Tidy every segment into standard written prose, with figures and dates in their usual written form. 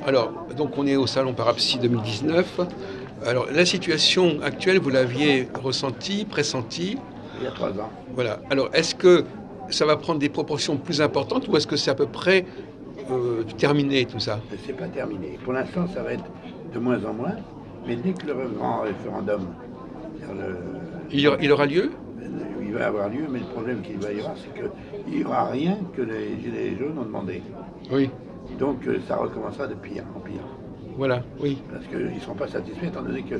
Alors, donc on est au Salon Parapsy 2019. Alors, la situation actuelle, vous l'aviez ressentie, pressentie? Il y a 3 ans. Voilà. Alors, est-ce que ça va prendre des proportions plus importantes ou est-ce que c'est à peu près terminé tout ça? C'est pas terminé. Pour l'instant, ça va être de moins en moins, mais dès que le grand référendum, Il aura lieu? il va avoir lieu, mais le problème qu'il va y avoir, c'est qu'il n'y aura rien que les Gilets jaunes ont demandé. Oui. Donc ça recommencera de pire en pire. Voilà, oui. Parce qu'ils ne seront pas satisfaits, étant donné que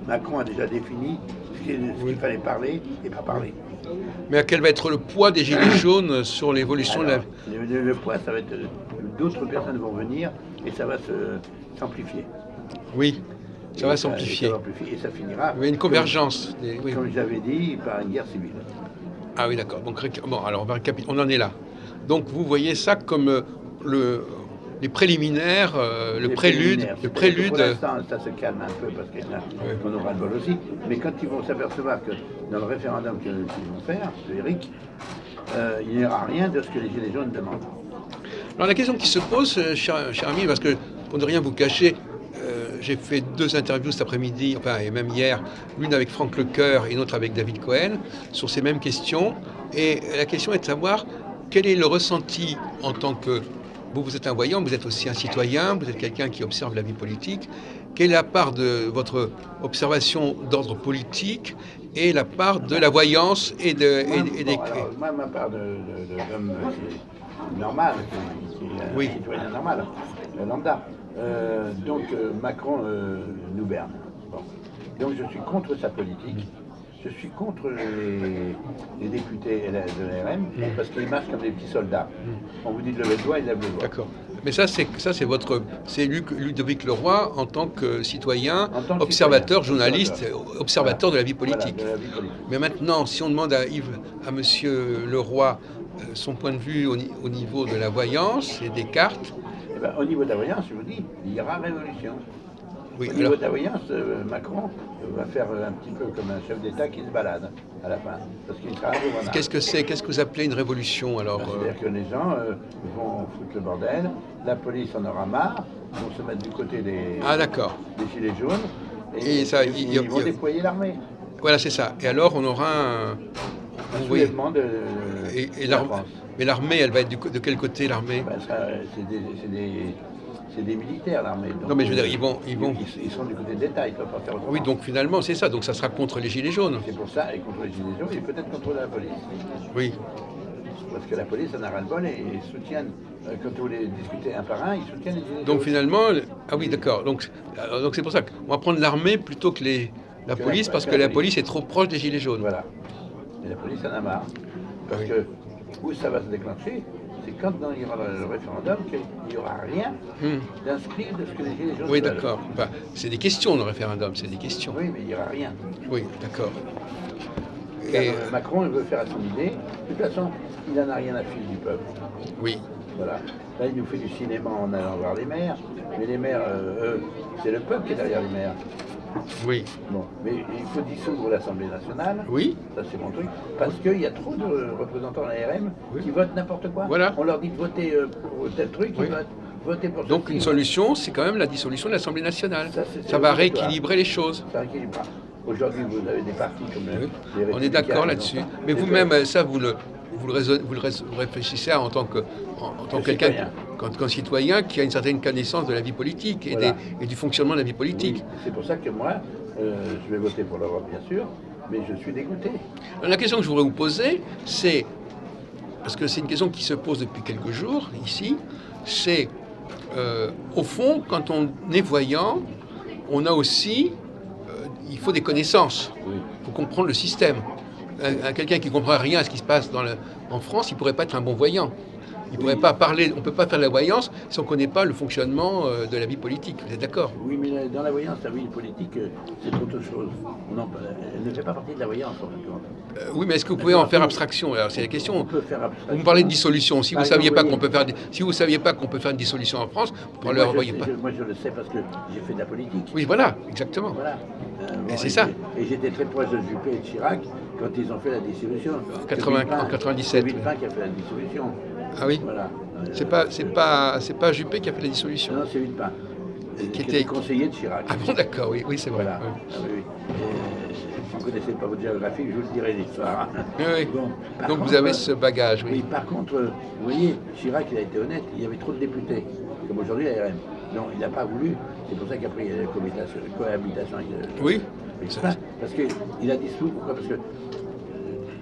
Macron a déjà défini ce qu'il fallait parler et pas parler. Mais quel va être le poids des Gilets jaunes sur l'évolution de la... Le poids, ça va être... D'autres personnes vont venir et ça va s'amplifier. Oui, ça va s'amplifier. Et ça finira... Il y a une convergence. Comme j'avais dit, par une guerre civile. Ah oui, d'accord. Donc, bon, alors on en est là. Donc vous voyez ça comme les préliminaires, le prélude. Pour l'instant, ça se calme un peu parce qu'on aura le bol aussi. Mais quand ils vont s'apercevoir que dans le référendum qu'ils vont faire, de Eric, il n'y aura rien de ce que les Gilets jaunes demandent. Alors la question qui se pose, cher ami, parce que pour ne rien vous cacher, j'ai fait 2 interviews cet après-midi, enfin et même hier, l'une avec Franck Lecoeur et une autre avec David Cohen, sur ces mêmes questions. Et la question est de savoir quel est le ressenti en tant que... Vous êtes un voyant, vous êtes aussi un citoyen, vous êtes quelqu'un qui observe la vie politique. Quelle est la part de votre observation d'ordre politique et la part de la voyance et des... Alors, moi, ma part d'homme normal, qui est un citoyen normal, lambda. Donc Macron nous berne. Bon. Donc je suis contre sa politique. Je suis contre les députés de l'ARM parce qu'ils marchent comme des petits soldats. On vous dit de lever le doigt, ils lèvent le doigt. D'accord. Mais c'est Ludovic Leroy en tant que citoyen, observateur, journaliste, observateur de la vie politique. Voilà, de la vie politique. Mais maintenant, si on demande à Monsieur Leroy son point de vue au niveau de la voyance et des cartes. Eh ben, au niveau de la voyance, je vous dis, il y aura révolution. Oui, au niveau de la voyance, Macron va faire un petit peu comme un chef d'État qui se balade à la fin, parce qu'il sera ingouvernable. Qu'est-ce que vous appelez une révolution alors? C'est-à-dire que les gens vont foutre le bordel, la police en aura marre, vont se mettre du côté des Gilets jaunes, et ils vont déployer l'armée. Voilà, c'est ça. Et alors on aura un soulèvement de la France. Mais l'armée, elle va être de quel côté l'armée? C'est des militaires, l'armée. Non, mais je veux dire, ils sont du côté de l'État, ils ne peuvent pas faire autrement. Oui, donc finalement, c'est ça. Donc ça sera contre les Gilets jaunes. C'est pour ça, et contre les Gilets jaunes, et peut-être contre la police. Oui. Parce que la police en a ras-le-bol et ils soutiennent, quand vous les discutez un par un, ils soutiennent les Gilets jaunes. Donc finalement, ah oui, d'accord. Donc c'est pour ça qu'on va prendre l'armée plutôt que la police, parce que la police est trop proche des Gilets jaunes. Voilà. Et la police en a marre. Parce que où ça va se déclencher, c'est quand il y aura le référendum qu'il n'y aura rien d'inscrit de ce que les Gilets jaunes veulent. Oui, d'accord. Enfin, c'est des questions, le référendum, c'est des questions. Oui, mais il n'y aura rien. Oui, d'accord. Et Macron, il veut faire à son idée. De toute façon, il n'en a rien à filer du peuple. Oui. Voilà. Là, il nous fait du cinéma en allant voir les maires. Mais les maires, eux, c'est le peuple qui est derrière les maires. Oui. Bon, mais il faut dissoudre l'Assemblée nationale. Oui. Ça, c'est mon truc. Parce qu'il y a trop de représentants à l'ARM qui votent n'importe quoi. Voilà. On leur dit de voter pour tel truc, ils votent. Donc une solution, c'est quand même la dissolution de l'Assemblée nationale. Ça va rééquilibrer les choses. Ça rééquilibre. Aujourd'hui, vous avez des partis comme les On est d'accord là-dessus. Mais vous-même, ça, vous le réfléchissez en tant que quelqu'un, qu'un citoyen qui a une certaine connaissance de la vie politique et du fonctionnement de la vie politique. Oui, c'est pour ça que moi, je vais voter pour l'Europe, bien sûr, mais je suis dégoûté. Alors, la question que je voudrais vous poser, c'est, parce que c'est une question qui se pose depuis quelques jours ici, c'est, au fond, quand on est voyant, on a aussi, il faut des connaissances, il faut comprendre le système. Quelqu'un qui ne comprend rien à ce qui se passe en France, il ne pourrait pas être un bon voyant. Il pourrait pas parler, on ne peut pas faire de la voyance si on ne connaît pas le fonctionnement de la vie politique. Vous êtes d'accord? Oui, mais dans la voyance, la vie politique, c'est autre chose. Elle ne fait pas partie de la voyance, en fait. Oui, mais est-ce que vous pouvez en faire abstraction? Alors, c'est la question. On peut faire abstraction. Vous me parlez de dissolution. Si vous ne saviez pas qu'on peut faire, une dissolution en France, vous ne le renvoyez pas. Moi, je le sais parce que j'ai fait de la politique. Oui, voilà, exactement. Voilà. Et c'est ça. Et j'étais très proche de Juppé et de Chirac quand ils ont fait la dissolution. En 97. C'est Villepin qui a fait la dissolution. Ah oui. Voilà. C'est pas Juppé qui a fait la dissolution. Non, c'est Villepin. Qui était conseiller de Chirac. Ah bon, d'accord, oui, c'est vrai. Voilà. Oui. Ah, oui. Et, si vous ne connaissez pas votre géographie, je vous le dirai l'histoire. Oui. Bon, Donc contre, vous avez ce bagage, oui. Oui, par contre, vous voyez, Chirac, il a été honnête, il y avait trop de députés. Comme aujourd'hui, la RM. Non, il n'a pas voulu. C'est pour ça qu'après, il y a la cohabitation avec Oui. Parce qu'il a dissous. Pourquoi? Parce que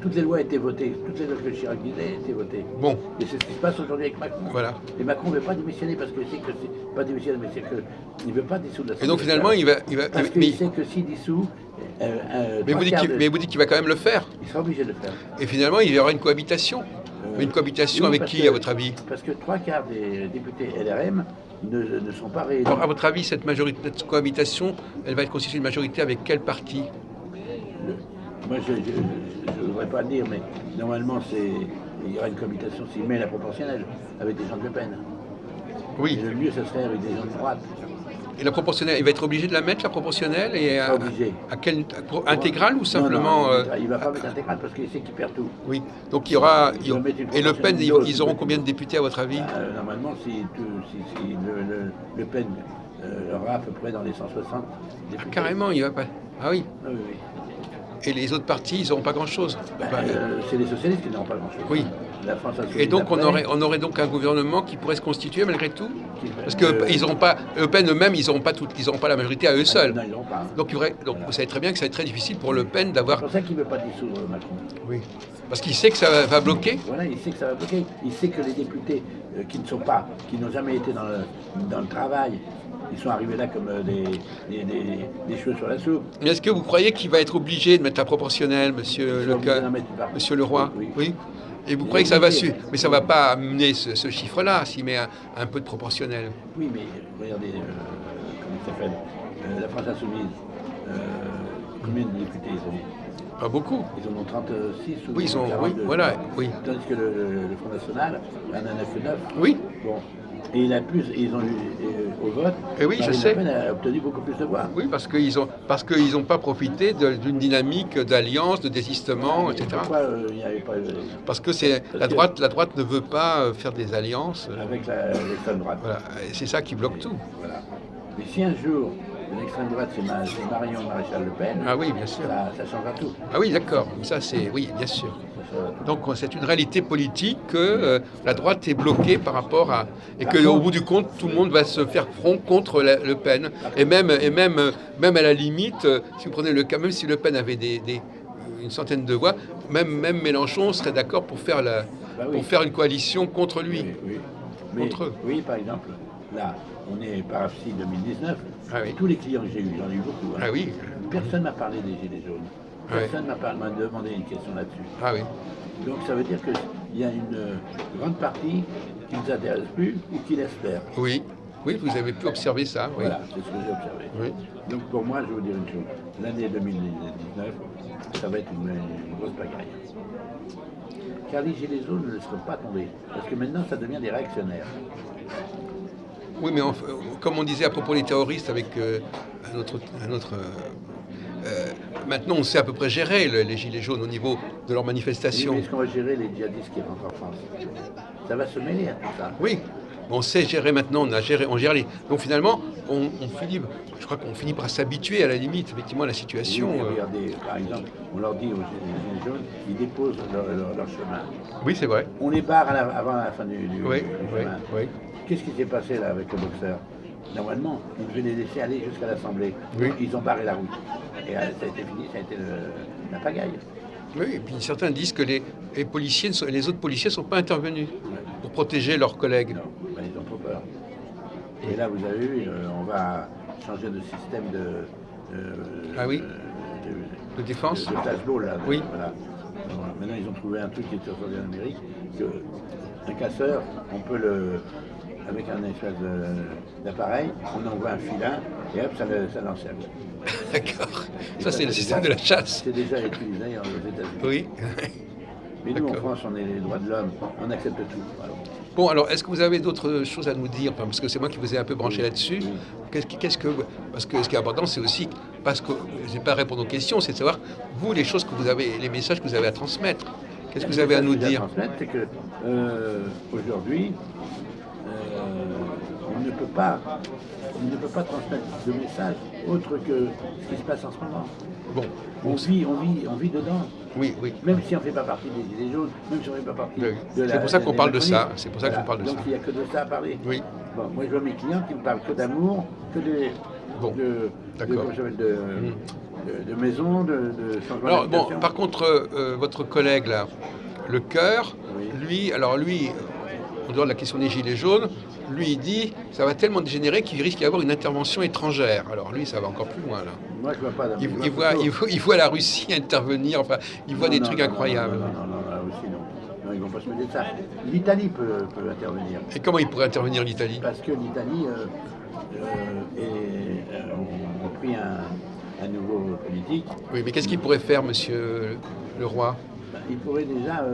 toutes les lois étaient votées, toutes les lois que Chirac disait étaient votées. Bon. Et c'est ce qui se passe aujourd'hui avec Macron. Voilà. Et Macron ne veut pas démissionner parce qu'il sait que c'est pas démissionner, mais c'est qu'il ne veut pas dissoudre l'Assemblée. Et donc finalement, il va. Parce qu'il sait que s'il dissout. Mais vous dites qu'il va quand même le faire. Il sera obligé de le faire. Et finalement, il y aura une cohabitation. Mais une cohabitation oui, avec qui, à votre avis? Parce que 3/4 des députés LRM ne sont pas réélus. Alors, à votre avis, cette cohabitation, elle va être constituée d'une majorité avec quel parti? Moi, je ne voudrais pas le dire, mais normalement, il y aura une cohabitation s'il met la proportionnelle avec des gens de Le Pen. Oui. Et le mieux, ce serait avec des gens de droite. Et la proportionnelle, il va être obligé de la mettre, la proportionnelle, et obligé. À quelle intégrale ou simplement non, il ne va pas mettre intégrale parce qu'il sait qu'il perd tout. Oui. Donc il y aura. Et Le Pen, ils auront combien de députés à votre avis? Normalement, si Le Pen aura à peu près dans les 160 députés. Carrément, il va pas. Ah oui. Oui, oui. Et les autres partis, ils n'auront pas grand-chose. C'est les socialistes qui n'auront pas grand-chose. Oui. La France et donc on aurait donc un gouvernement qui pourrait se constituer malgré tout, parce que ils n'auront pas, Le Pen eux-mêmes, ils n'auront pas la majorité à eux seuls. Non, ils n'auront pas. Donc voilà. Vous savez très bien que ça va être très difficile pour Le Pen d'avoir. C'est pour ça qu'il ne veut pas dissoudre Macron. Oui. Parce qu'il sait que ça va bloquer. Voilà, il sait que ça va bloquer. Il sait que les députés qui n'ont jamais été dans le travail. Ils sont arrivés là comme des cheveux sur la soupe. Mais est-ce que vous croyez qu'il va être obligé de mettre la proportionnelle, monsieur Leroy? Oui. Et vous croyez que ça va suivre? Mais ça ne va pas amener ce chiffre-là, s'il met un peu de proportionnel. Oui, mais regardez, comment il s'appelle la France Insoumise, combien de députés ils ont? Pas beaucoup. Ils en ont 36 ou oui, 42. Oui, voilà, oui. Tandis que le Front National en a 9 que 9. Oui. Bon. Et ils ont eu au vote. Et oui, je sais. Le Pen a obtenu beaucoup plus de voix. Oui, parce qu'ils n'ont pas profité d'une dynamique d'alliance, de désistement, etc. Pourquoi il n'y avait pas Parce que la droite ne veut pas faire des alliances avec l'extrême droite. Voilà, c'est ça qui bloque tout. Voilà. Mais si un jour l'extrême droite c'est Marion Maréchal Le Pen, ah oui, bien sûr. Ça changera tout. Ah oui, d'accord. Ça c'est oui, bien sûr. Donc c'est une réalité politique que la droite est bloquée par rapport à... Et qu'au bout du compte, tout le monde va se faire front contre Le Pen. Et même à la limite, si vous prenez le cas, même si Le Pen avait une centaine de voix, même Mélenchon serait d'accord pour faire, pour faire une coalition contre lui. Oui. Contre eux. Oui, par exemple, là, on est par AFSI 2019. Ah oui. Tous les clients que j'ai eus, j'en ai eu beaucoup. Hein. Ah oui. Personne ne m'a parlé des Gilets jaunes. Personne ne m'a demandé une question là-dessus. Ah oui. Donc ça veut dire qu'il y a une grande partie qui ne nous intéresse plus ou qui laisse faire. Oui, vous avez pu observer ça. Oui. Voilà, c'est ce que j'ai observé. Oui. Donc pour moi, je vais vous dire une chose. L'année 2019, ça va être une grosse pagaille. Car les Gilets jaunes ne laisseront pas tomber. Parce que maintenant, ça devient des réactionnaires. Oui, mais comme on disait à propos des terroristes avec un autre maintenant, on sait à peu près gérer les Gilets jaunes au niveau de leurs manifestations. Oui, mais est-ce qu'on va gérer les djihadistes qui rentrent en France? Ça va se mêler à tout ça. Oui, on sait gérer maintenant, on gère les... Donc finalement, je crois qu'on finit par s'habituer à la limite, effectivement, à la situation. Oui, regardez, par exemple, on leur dit aux Gilets jaunes, ils déposent leur chemin. Oui, c'est vrai. On les barre avant la fin du chemin. Oui. Qu'est-ce qui s'est passé là avec le boxeur? Normalement, ils devaient les laisser aller jusqu'à l'Assemblée. Oui. Ils ont barré la route. Et ça a été fini, ça a été la pagaille. Oui, et puis certains disent que les autres policiers ne sont pas intervenus pour protéger leurs collègues. Non, ben, ils ont trop peur. Et là, vous avez vu, on va changer de système de défense. De flashball, là. Oui. Voilà. Maintenant, ils ont trouvé un truc qui est sorti en Amérique, qu'un casseur, on peut avec un espèce d'appareil, on envoie un filin et hop, ça l'encercle. D'accord. Ça, c'est le système de la chasse. C'est déjà utilisé aux États-Unis. Oui. Mais nous, en France, on est les droits de l'homme, on accepte tout. Alors. Bon, alors, est-ce que vous avez d'autres choses à nous dire? Parce que c'est moi qui vous ai un peu branché là-dessus. Parce que ce qui est important, c'est aussi, parce que je n'ai pas à répondre aux questions, c'est de savoir, vous, les messages que vous avez à transmettre. Qu'est-ce que vous avez à nous dire? C'est que aujourd'hui, on ne peut pas transmettre de message autre que ce qui se passe en ce moment. Bon, On vit dedans. oui, oui. Même si on ne fait pas partie des Gilets jaunes, même si on ne fait pas partie Oui. de la... C'est pour ça qu'on parle de ça. Macronistes. C'est pour ça que je parle de Donc ça. il n'y a que de ça à parler. Oui. Bon, moi je vois mes clients qui me parlent que d'amour, que Bon, d'accord. De maison, de changement Alors, bon, d'habitation. par contre, votre collègue, là, Le Cœur, Oui. lui, en dehors de la question des Gilets jaunes, lui, il dit ça va tellement dégénérer qu'il risque d'y avoir une intervention étrangère. Alors, lui, ça va encore plus loin, là. Moi je vois pas Il voit la Russie intervenir, enfin, il voit des trucs incroyables. Non, la Russie non. Non, ils vont pas se mêler de ça. L'Italie peut intervenir. Et comment il pourrait intervenir, l'Italie? Parce que l'Italie ont pris un nouveau politique. Oui, mais qu'est-ce qu'il pourrait faire, monsieur le roi? Il pourrait déjà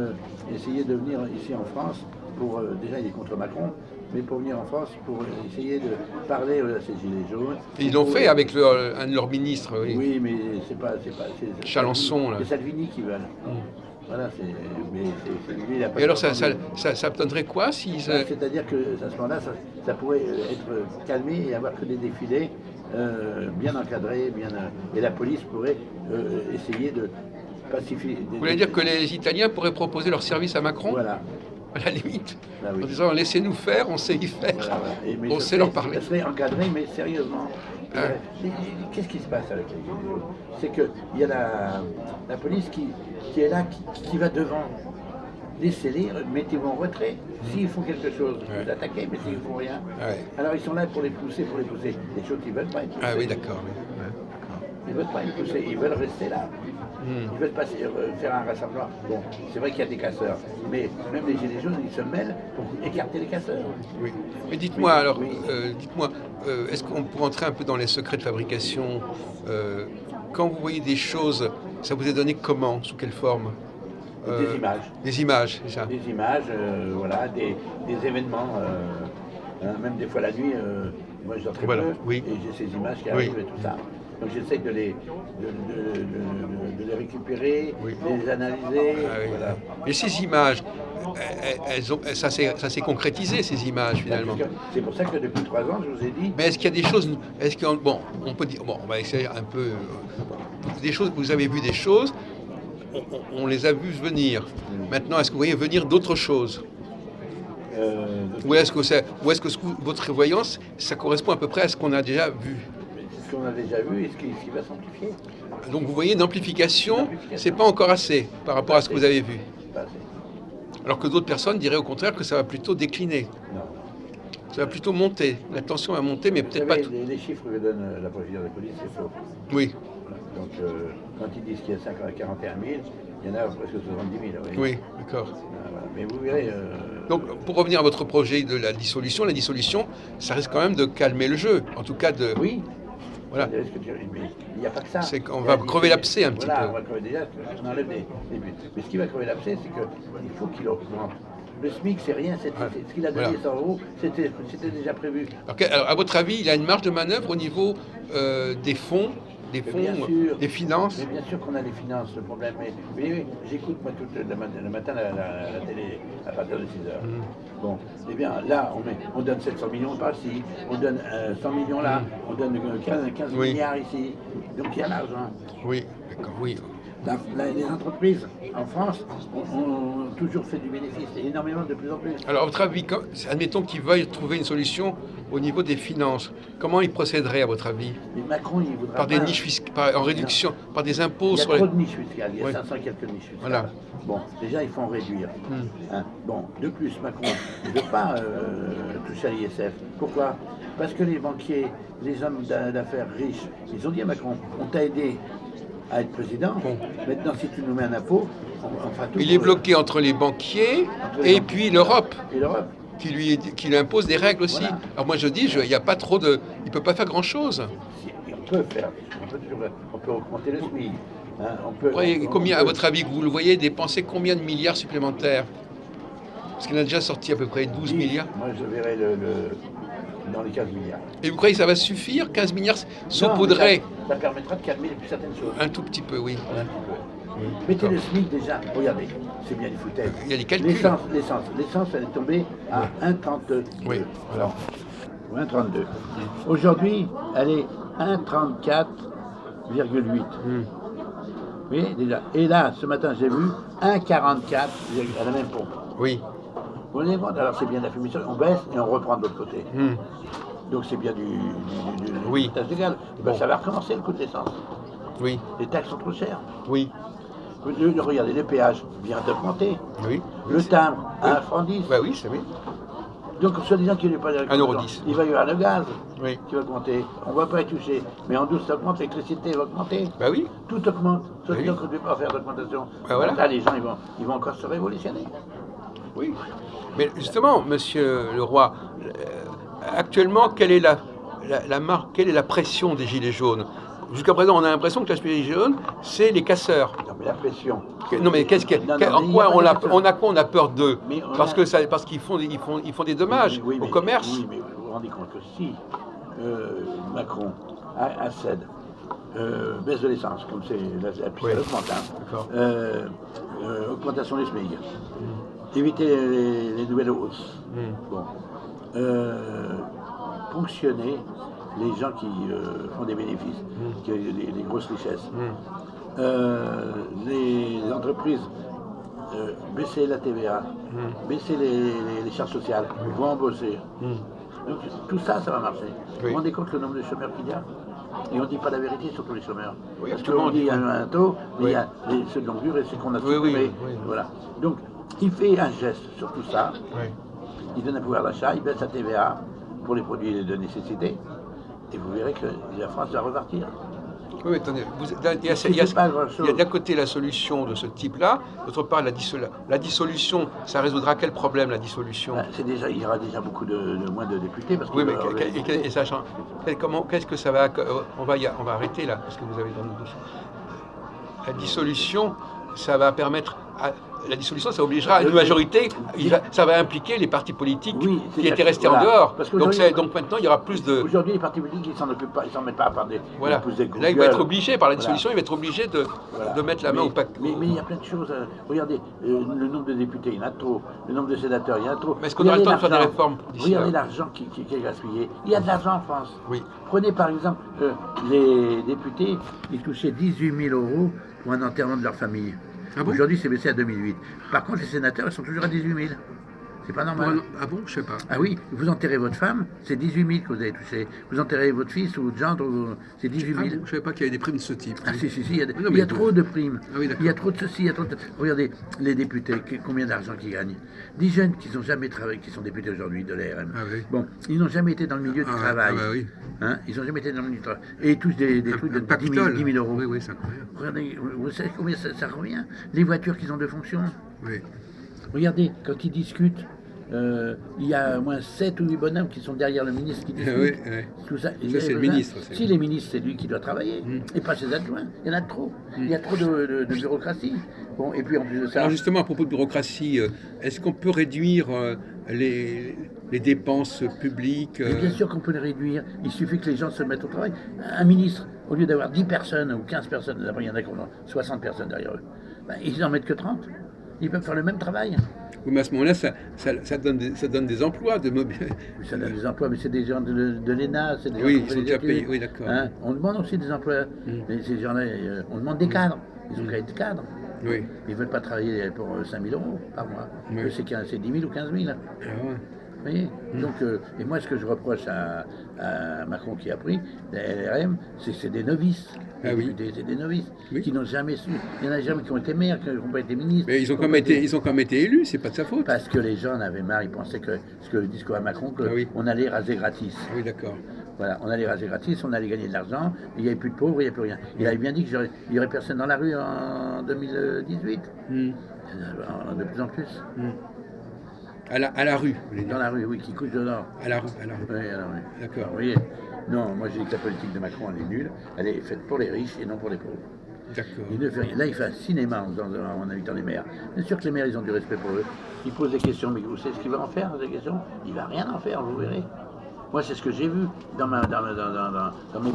essayer de venir ici en France pour... déjà, il est contre Macron, mais pour venir en France, pour essayer de parler à ces Gilets jaunes. Ils l'ont fait avec un de leurs ministres, oui. Oui, mais c'est pas... Chalençon, là. C'est Salvini qui veulent. Voilà, mais c'est lui, il a pas... Et alors, ça obtiendrait quoi si... C'est-à-dire que à ce moment-là, ça pourrait être calmé et avoir que des défilés bien encadrés, et la police pourrait essayer de pacifier... Vous voulez dire que les Italiens pourraient proposer leur service à Macron? Voilà. À la limite, Ah oui. en disant laissez-nous faire, on sait y faire, Mais on sait leur parler. Ça serait encadré, mais sérieusement. Qu'est-ce qui se passe avec les Gilets jaunes? C'est qu'il y a la police qui est là, qui va devant. Laissez-les, mettez-vous en retrait. S'ils font quelque chose, vous attaquez, mais s'ils ne font rien. Alors ils sont là pour les pousser. Les choses qu'ils ne veulent pas être poussés. Ah oui, d'accord. Oui. Ils ne veulent pas être poussés, ils veulent rester là. Ils ne veulent pas faire un rassemblement. Bon, c'est vrai qu'il y a des casseurs, mais même les Gilets jaunes, ils se mêlent pour écarter les casseurs. Oui. Mais dites-moi alors, est-ce qu'on peut entrer un peu dans les secrets de fabrication? Quand vous voyez des choses, ça vous est donné comment? Sous quelle forme? Des images. Des images, c'est ça. Des images, voilà, des événements, même des fois la nuit, moi je dors très peu, et j'ai ces images qui arrivent et tout ça. Donc j'essaie de les récupérer, de les analyser. Voilà. Et ces images, ça s'est concrétisé, ces images, finalement. C'est pour ça que depuis 3 ans, je vous ai dit... Mais est-ce qu'il y a des choses... Bon, on peut dire... Bon, on va essayer un peu... des choses, vous avez vu des choses, on les a vues venir. Maintenant, est-ce que vous voyez venir d'autres choses? Ou est-ce que votre voyance, ça correspond à peu près à ce qu'on a déjà vu? Ce qu'on a déjà vu et ce qui va s'amplifier. Donc vous voyez, une amplification, c'est pas encore assez par rapport à ce que vous avez vu. Pas assez. Alors que d'autres personnes diraient au contraire que ça va plutôt décliner. Non. Ça va plutôt monter. La tension va monter, mais peut-être pas tout. Les chiffres que donne la préfecture de police, c'est faux. Oui. Donc quand ils disent qu'il y a 41 000, il y en a presque 70 000. Oui, d'accord. Voilà. Mais vous verrez... Donc pour revenir à votre projet de la dissolution, ça risque quand même de calmer le jeu. En tout cas de... Oui. Voilà. Mais il n'y a pas que ça. C'est qu'on va crever l'abcès un petit peu. On va crever déjà, on enlève des buts. Mais ce qui va crever l'abcès, c'est qu'il faut qu'il augmente. Le SMIC, c'est rien, ce qu'il a donné 100 €, c'était déjà prévu. Alors, à votre avis, il a une marge de manœuvre au niveau des fonds, des finances? Mais bien sûr qu'on a les finances, le problème. Mais oui, j'écoute moi tout le matin la télé à partir de 6 heures. Bon, eh bien là, on donne 700 millions par-ci, on donne 100 millions là, on donne 15 milliards ici. Donc il y a l'argent. Oui, d'accord, oui. Les entreprises en France ont toujours fait du bénéfice, et énormément de plus en plus. Alors, à votre avis, admettons qu'ils veuillent trouver une solution au niveau des finances, comment ils procéderaient, à votre avis? Mais Macron, il voudra par des niches fiscales, en réduction, par des impôts il y a sur trop de niches fiscales, il y a 500 quelques niches fiscales. Voilà. Bon, déjà, il faut en réduire. Bon, de plus, Macron ne veut pas toucher à l'ISF. Pourquoi? Parce que les banquiers, les hommes d'affaires riches, ils ont dit à Macron, on t'a aidé à être président. Maintenant, si tu nous mets un impôt, on fera tout. Il est bloqué entre les banquiers et puis l'Europe. Et l'Europe. Qui lui impose des règles aussi. Voilà. Alors moi je dis, il n'y a pas trop de... Il ne peut pas faire grand-chose. On peut augmenter le SMIC. Combien, à votre avis, vous le voyez dépenser combien de milliards supplémentaires? Parce qu'il a déjà sorti à peu près 12 milliards. Moi je verrais dans les 15 milliards. Et vous croyez que ça va suffire? 15 milliards saupoudrés? Ça permettra de calmer certaines choses. Un tout petit peu, oui. Un petit peu. Mettez le SMIC déjà, regardez, c'est bien les foutaises. Il y a des calculs. L'essence, elle est tombée à 1,32. Oui, voilà. Ou 1,32. Aujourd'hui, elle est 1,34,8. Oui, déjà. Et là, ce matin, j'ai vu 1,44 à la même pompe. Oui. Vous voyez, alors c'est bien la fumée, on baisse et on reprend de l'autre côté. Donc c'est bien du oui. tâche égal. Ben, ça va recommencer le coût de l'essence. Oui. Les taxes sont trop chères. Oui. Regardez, le péage vient d'augmenter. Oui. Le timbre, à 1,10 €. Bah oui, c'est oui. Donc, soi-disant qu'il n'est pas 1,10 €. il va y avoir le gaz oui. qui va augmenter. On ne va pas y toucher. Mais en douce, ça augmente, l'électricité va augmenter. Bah oui. Tout augmente. Soi-disant oui. qu'on ne peut pas faire d'augmentation. Bah voilà. Là, les gens, ils vont encore se révolutionner. Oui. Mais justement, monsieur Leroy, actuellement, quelle est quelle est la pression des Gilets jaunes? Jusqu'à présent, on a l'impression que les Gilets jaunes, c'est les casseurs. Non, mais la pression. Non, mais en quoi on a peur d'eux? Parce qu'ils font des dommages au commerce. Oui, mais vous vous rendez compte que si Macron cède, baisse de l'essence, comme c'est la puissance augmente, augmentation des SMIC, éviter les nouvelles hausses, ponctionner les gens qui font des bénéfices, qui ont les grosses richesses, les entreprises, baisser la TVA, baisser les charges sociales, vont embaucher. Donc tout ça, ça va marcher. Vous vous rendez compte le nombre de chômeurs qu'il y a? Et on ne dit pas la vérité sur tous les chômeurs. Oui, parce qu'on dit qu'il y a un taux, mais il y a ceux de longue durée, c'est qu'on a supprimé. Voilà. Donc, il fait un geste sur tout ça. Il donne un pouvoir d'achat, il baisse la TVA pour les produits de nécessité. Et vous verrez que la France va repartir. Oui, attendez, il y a d'un côté la solution de ce type-là, d'autre part la dissolution, ça résoudra quel problème la dissolution? Il y aura déjà beaucoup moins de députés. Parce oui, mais et sachant, qu'est-ce que ça va... On va arrêter là, parce que vous avez dans le dossier. La dissolution, ça va permettre... La dissolution, ça obligera une majorité, ça va impliquer les partis politiques qui étaient restés en dehors. Donc maintenant, il y aura plus de... Aujourd'hui, les partis politiques, ils ne s'en occupent pas, ils s'en mettent pas à part des... Voilà. Là, il va être obligé, par la dissolution, il va être obligé de mettre la main au paquet. Mais il y a plein de choses. Regardez, le nombre de députés, il y en a trop. Le nombre de sénateurs, il y en a trop. Mais est-ce qu'on aura le temps de faire des réformes d'ici là? Regardez l'argent qui est gaspillé. Il y a de l'argent en France. Oui. Prenez par exemple les députés, ils touchaient 18 000 € pour un enterrement de leur famille. Ah bon? Aujourd'hui, c'est baissé à 2008. Par contre, les sénateurs, ils sont toujours à 18 000. C'est pas normal. Ah bon? Je sais pas. Ah oui, vous enterrez votre femme, c'est 18 000 que vous avez touché. Vous enterrez votre fils ou votre gendre, c'est 18 000. Je ne savais pas qu'il y avait des primes de ce type. Ah si, il y a trop de primes. Ah oui, il y a trop de ceci, il y a trop de... Regardez, les députés, combien d'argent qu'ils gagnent. Des jeunes qui n'ont jamais travaillé, qui sont députés aujourd'hui de l'ARM. Ah oui. Bon, ils n'ont jamais été dans le milieu du travail. Ah bah oui. Hein, ils n'ont jamais été dans le milieu du travail. Et ils touchent des trucs de 10 000 €. Oui, c'est incroyable. Regardez, vous savez combien ça revient? Les voitures qu'ils ont de fonction. Oui. Regardez, quand ils discutent, il y a au moins 7 ou 8 bonhommes qui sont derrière le ministre qui discutent. Tout ça. C'est le ministre. Si les ministres, c'est lui qui doit travailler, et pas ses adjoints. Il y en a trop. Il y a trop de bureaucratie. Bon, et puis en plus de ça... Alors justement, à propos de bureaucratie, est-ce qu'on peut réduire les dépenses publiques Mais bien sûr qu'on peut les réduire. Il suffit que les gens se mettent au travail. Un ministre, au lieu d'avoir 10 personnes ou 15 personnes, d'abord il y en a qui ont 60 personnes derrière eux, ben, ils n'en mettent que 30. Ils peuvent faire le même travail. Oui, mais à ce moment-là, ça donne des emplois. Ça donne des emplois, mais c'est des gens de l'ENA, c'est des gens ils sont déjà payés, oui, d'accord. Hein, on demande aussi des emplois. Mais ces gens-là, on demande des cadres. Ils ont qu'à être cadres. Oui. Ils ne veulent pas travailler pour 5 000 € par mois. Oui. C'est 10 000 ou 15 000. Ah ouais. Vous voyez donc, et moi, ce que je reproche à Macron qui a pris, la LRM, c'est que c'est des novices. C'est des novices qui n'ont jamais su. Il y en a jamais qui ont été maires, qui n'ont pas été ministres. Mais ils ont quand même été élus, c'est pas de sa faute. Parce que les gens en avaient marre, ils pensaient que ce que le discours à Macron, qu'on allait raser gratis. Oui, d'accord. Voilà, on allait raser gratis, on allait gagner de l'argent, il n'y avait plus de pauvres, il n'y avait plus rien. Il avait bien dit qu'il n'y aurait personne dans la rue en 2018. De plus en plus. À la rue, vous voulez dire. Dans la rue, oui, qui couche dehors. À la rue. Oui, à la rue. D'accord. Vous voyez, non, moi j'ai dit que la politique de Macron, elle est nulle. Elle est faite pour les riches et non pour les pauvres. D'accord. Il ne fait rien. Là, il fait un cinéma en invitant les maires. Bien sûr que les maires, ils ont du respect pour eux. Ils posent des questions, mais vous savez ce qu'il va en faire, ces questions? Il va rien en faire, vous verrez. Moi, c'est ce que j'ai vu dans mes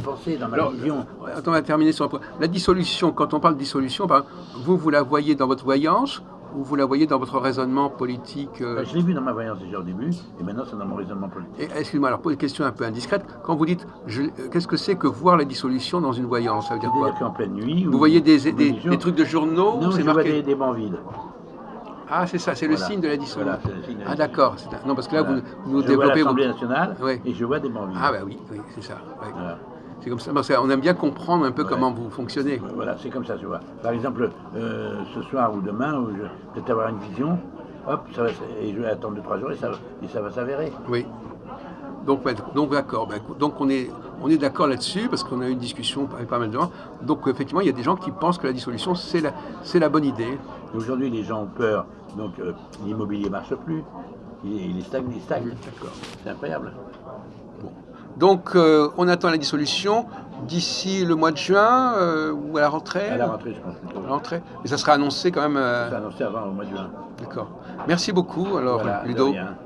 pensées, dans ma vision. On va terminer sur un point. La dissolution, quand on parle de dissolution, vous la voyez dans votre voyance ou vous la voyez dans votre raisonnement politique Je l'ai vu dans ma voyance déjà au début, et maintenant c'est dans mon raisonnement politique. Excusez-moi, alors pour une question un peu indiscrète, quand vous dites, qu'est-ce que c'est que voir la dissolution dans une voyance? Ça veut dire quoi? En pleine nuit. Vous voyez des trucs de journaux? Non, je vois des bancs vides. Ah, c'est ça, c'est le signe de la dissolution. Voilà, c'est le signe de la ah, d'accord. Non, parce que là, vous nous je développez... vois l'Assemblée nationale et je vois des bancs vides. Ah, bah oui, c'est ça. Ouais. Voilà. C'est comme ça. Parce qu'on aime bien comprendre un peu comment vous fonctionnez. Voilà, c'est comme ça, tu vois. Par exemple, ce soir ou demain, je vais peut-être avoir une vision, hop, et je vais attendre 2-3 jours et ça va s'avérer. Oui. Donc d'accord. Donc on est d'accord là-dessus parce qu'on a eu une discussion avec pas mal de gens. Donc effectivement, il y a des gens qui pensent que la dissolution, c'est la bonne idée. Aujourd'hui, les gens ont peur, donc l'immobilier ne marche plus. Il stagne. D'accord. C'est incroyable. Bon. Donc on attend la dissolution d'ici le mois de juin ou à la rentrée. À la rentrée, je pense plutôt. À la rentrée. Mais ça sera annoncé quand même. Ça sera annoncé avant au mois de juin. D'accord. Merci beaucoup. Alors, voilà, Ludo. de rien.